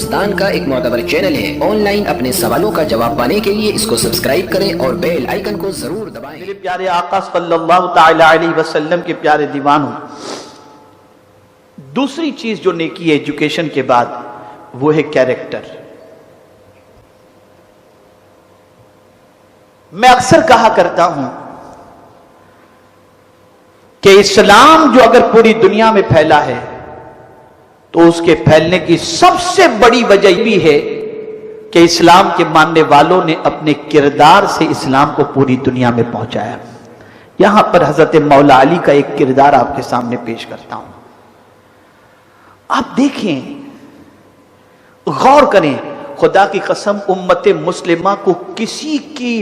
ہندوستان کا ایک معتبر چینل ہے۔ آن لائن اپنے سوالوں کا جواب پانے کے لیے اس کو سبسکرائب کریں اور بیل آئیکن کو ضرور دبائیں۔ میرے پیارے آقا صلی اللہ تعالی علیہ وسلم کے پیارے دیوانوں، دوسری چیز جو نیکی ہے ایجوکیشن کے بعد، وہ ہے کیریکٹر۔ میں اکثر کہا کرتا ہوں کہ اسلام جو اگر پوری دنیا میں پھیلا ہے تو اس کے پھیلنے کی سب سے بڑی وجہ یہ بھی ہے کہ اسلام کے ماننے والوں نے اپنے کردار سے اسلام کو پوری دنیا میں پہنچایا۔ یہاں پر حضرت مولا علی کا ایک کردار آپ کے سامنے پیش کرتا ہوں۔ آپ دیکھیں، غور کریں، خدا کی قسم امت مسلمہ کو کسی کی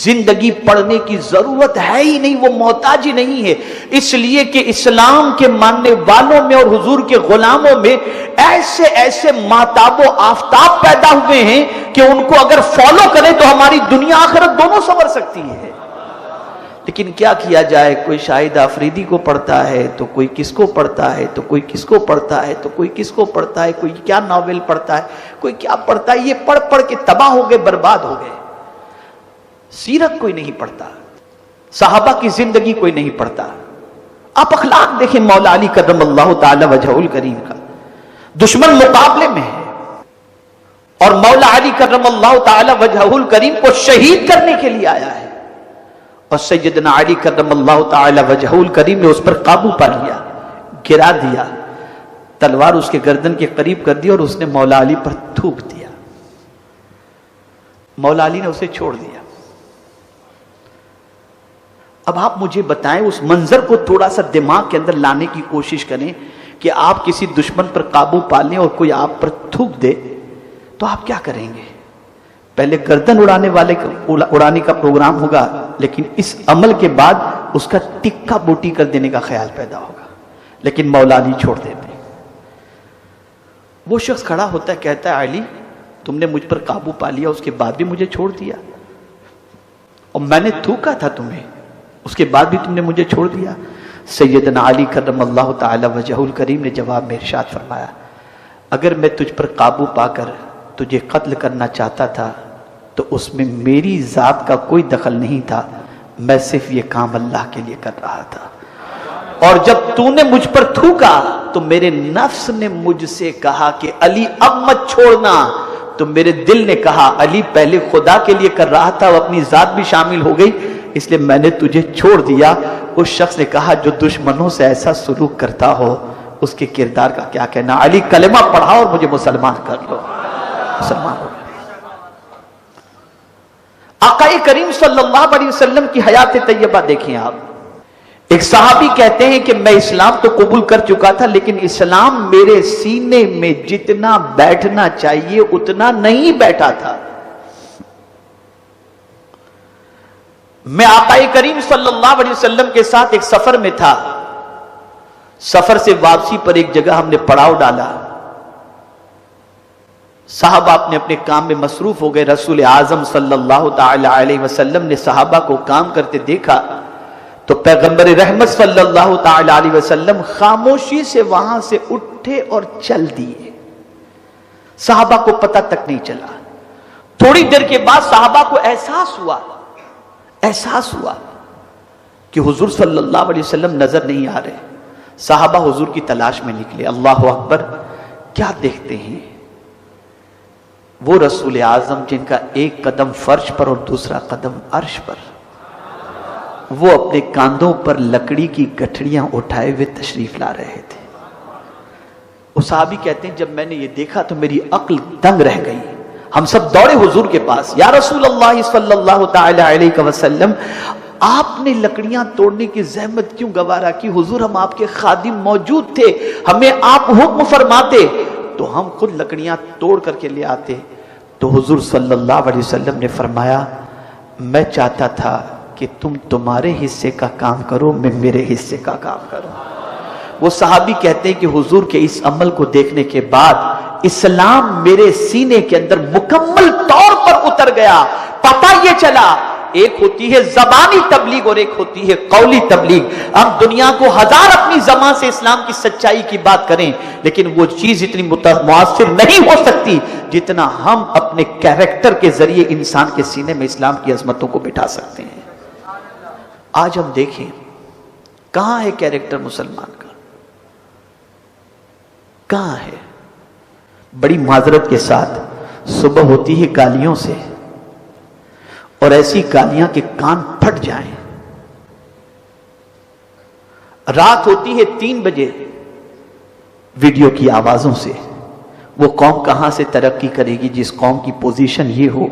زندگی پڑھنے کی ضرورت ہے ہی نہیں، وہ محتاج ہی نہیں ہے، اس لیے کہ اسلام کے ماننے والوں میں اور حضور کے غلاموں میں ایسے ایسے ماہتاب و آفتاب پیدا ہوئے ہیں کہ ان کو اگر فالو کریں تو ہماری دنیا آخرت دونوں سنور سکتی ہے۔ لیکن کیا کیا جائے، کوئی شاہد آفریدی کو پڑھتا ہے تو کوئی کس کو پڑھتا ہے، تو کوئی کس کو پڑھتا ہے، تو کوئی کس کو پڑھتا ہے، کوئی کیا ناول پڑھتا ہے، کوئی کیا پڑھتا ہے، یہ پڑھ پڑھ کے تباہ ہو گئے، برباد ہو گئے۔ سیرت کوئی نہیں پڑھتا، صحابہ کی زندگی کوئی نہیں پڑھتا۔ آپ اخلاق دیکھیں مولا علی کرم اللہ تعالی وجہہ الکریم کا، دشمن مقابلے میں ہے اور مولا علی کرم اللہ تعالی وجہہ الکریم کو شہید کرنے کے لیے آیا ہے، اور سیدنا علی کرم اللہ تعالی وجہہ الکریم نے اس پر قابو پا لیا، گرا دیا، تلوار اس کے گردن کے قریب کر دی اور اس نے مولا علی پر تھوک دیا۔ مولا علی نے اسے چھوڑ دیا۔ اب آپ مجھے بتائیں، اس منظر کو تھوڑا سا دماغ کے اندر لانے کی کوشش کریں کہ آپ کسی دشمن پر قابو پا لیں اور کوئی آپ پر تھوک دے تو آپ کیا کریں گے؟ پہلے گردن اڑانے کا پروگرام ہوگا، لیکن اس عمل کے بعد اس کا ٹکا بوٹی کر دینے کا خیال پیدا ہوگا۔ لیکن مولا علی چھوڑ دیتے۔ وہ شخص کھڑا ہوتا ہے، کہتا ہے علی تم نے مجھ پر قابو پا لیا، اس کے بعد بھی مجھے چھوڑ دیا، اور میں نے تھوکا تھا تمہیں، اس کے بعد بھی تم نے مجھے چھوڑ دیا۔ سیدنا علی کرم اللہ تعالی وجہہ الکریم نے جواب میں ارشاد فرمایا، اگر میں تجھ پر قابو پا کر تجھے قتل کرنا چاہتا تھا تو اس میں میری ذات کا کوئی دخل نہیں تھا، میں صرف یہ کام اللہ کے لیے کر رہا تھا، اور جب تو نے مجھ پر تھوکا تو میرے نفس نے مجھ سے کہا کہ علی اب مت چھوڑنا، تو میرے دل نے کہا علی پہلے خدا کے لیے کر رہا تھا، اور اپنی ذات بھی شامل ہو گئی، اس لیے میں نے تجھے چھوڑ دیا۔ اس شخص نے کہا جو دشمنوں سے ایسا سلوک کرتا ہو اس کے کردار کا کیا کہنا، علی کلمہ پڑھا اور مجھے مسلمان کر لو۔ مسلمان ہو گئے۔ آقا کریم صلی اللہ علیہ وسلم کی حیات طیبہ دیکھیں آپ۔ ایک صحابی کہتے ہیں کہ میں اسلام تو قبول کر چکا تھا، لیکن اسلام میرے سینے میں جتنا بیٹھنا چاہیے اتنا نہیں بیٹھا تھا۔ میں آقا کریم صلی اللہ علیہ وسلم کے ساتھ ایک سفر میں تھا، سفر سے واپسی پر ایک جگہ ہم نے پڑاؤ ڈالا، صحابہ اپنے اپنے کام میں مصروف ہو گئے۔ رسول اعظم صلی اللہ تعالی علیہ وسلم نے صحابہ کو کام کرتے دیکھا تو پیغمبر رحمت صلی اللہ تعالی علیہ وسلم خاموشی سے وہاں سے اٹھے اور چل دیے، صحابہ کو پتہ تک نہیں چلا۔ تھوڑی دیر کے بعد صحابہ کو احساس ہوا کہ حضور صلی اللہ علیہ وسلم نظر نہیں آ رہے۔ صحابہ حضور کی تلاش میں نکلے۔ اللہ اکبر، کیا دیکھتے ہیں؟ وہ رسول اعظم جن کا ایک قدم فرش پر اور دوسرا قدم عرش پر، وہ اپنے کاندھوں پر لکڑی کی گٹھڑیاں اٹھائے ہوئے تشریف لا رہے تھے۔ وہ صحابی کہتے ہیں جب میں نے یہ دیکھا تو میری عقل دنگ رہ گئی، ہم سب دوڑے حضور کے پاس، یا رسول اللہ صلی اللہ تعالی علیہ وسلم آپ نے لکڑیاں توڑنے کی زحمت کیوں گوارا کی؟ حضور ہم آپ کے خادم موجود تھے، ہمیں آپ حکم فرماتے تو ہم خود لکڑیاں توڑ کر کے لے آتے۔ تو حضور صلی اللہ علیہ وسلم نے فرمایا میں چاہتا تھا کہ تم تمہارے حصے کا کام کرو، میں میرے حصے کا کام کروں۔ وہ صحابی کہتے ہیں کہ حضور کے اس عمل کو دیکھنے کے بعد اسلام میرے سینے کے اندر مکمل طور پر اتر گیا۔ پتہ یہ چلا ایک ہوتی ہے زبانی تبلیغ اور ایک ہوتی ہے قولی تبلیغ. ہم دنیا کو ہزار اپنی زبان سے اسلام کی سچائی کی بات کریں لیکن وہ چیز اتنی مؤثر نہیں ہو سکتی جتنا ہم اپنے کیریکٹر کے ذریعے انسان کے سینے میں اسلام کی عظمتوں کو بٹھا سکتے ہیں. آج ہم دیکھیں کہاں ہے کیریکٹر مسلمان کا, کہاں ہے؟ بڑی معذرت کے ساتھ صبح ہوتی ہے گالیوں سے, اور ایسی گالیاں کہ کان پھٹ جائیں. رات ہوتی ہے 3 بجے ویڈیو کی آوازوں سے. وہ قوم کہاں سے ترقی کرے گی جس قوم کی پوزیشن یہ ہو؟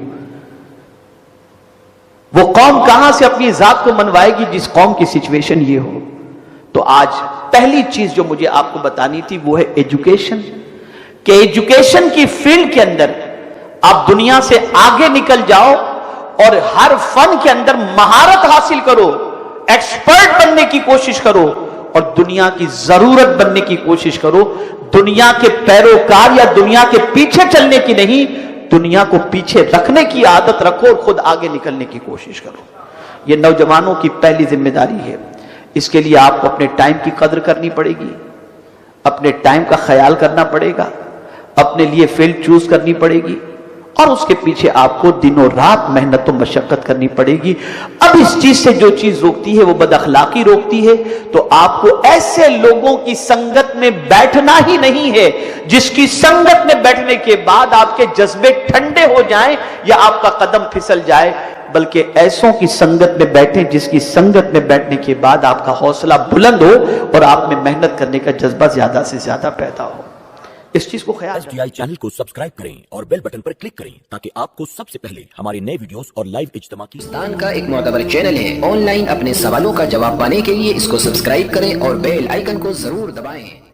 وہ قوم کہاں سے اپنی ذات کو منوائے گی جس قوم کی سچویشن یہ ہو؟ تو آج پہلی چیز جو مجھے آپ کو بتانی تھی وہ ہے ایجوکیشن, کہ ایجوکیشن کی فیلڈ کے اندر آپ دنیا سے آگے نکل جاؤ اور ہر فن کے اندر مہارت حاصل کرو, ایکسپرٹ بننے کی کوشش کرو اور دنیا کی ضرورت بننے کی کوشش کرو. دنیا کے پیروکار یا دنیا کے پیچھے چلنے کی نہیں, دنیا کو پیچھے رکھنے کی عادت رکھو اور خود آگے نکلنے کی کوشش کرو. یہ نوجوانوں کی پہلی ذمہ داری ہے. اس کے لیے آپ کو اپنے ٹائم کی قدر کرنی پڑے گی, اپنے ٹائم کا خیال کرنا پڑے گا, اپنے لیے فیلڈ چوز کرنی پڑے گی اور اس کے پیچھے آپ کو دنوں رات محنت و مشقت کرنی پڑے گی. اب اس چیز سے جو چیز روکتی ہے وہ بد اخلاقی روکتی ہے. تو آپ کو ایسے لوگوں کی سنگت میں بیٹھنا ہی نہیں ہے جس کی سنگت میں بیٹھنے کے بعد آپ کے جذبے ٹھنڈے ہو جائیں یا آپ کا قدم پھسل جائے, بلکہ ایسوں کی سنگت میں بیٹھیں جس کی سنگت میں بیٹھنے کے بعد آپ کا حوصلہ بلند ہو اور آپ میں محنت کرنے کا جذبہ زیادہ سے زیادہ پیدا ہو. اس چیز کو خیال SDI چینل کو سبسکرائب کریں اور بیل بٹن پر کلک کریں تاکہ آپ کو سب سے پہلے ہمارے نئے ویڈیوز اور لائیو اجتماع کی پاکستان کا ایک معتبر چینل ہے. آن لائن اپنے سوالوں کا جواب پانے کے لیے اس کو سبسکرائب کریں اور بیل آئیکن کو ضرور دبائیں.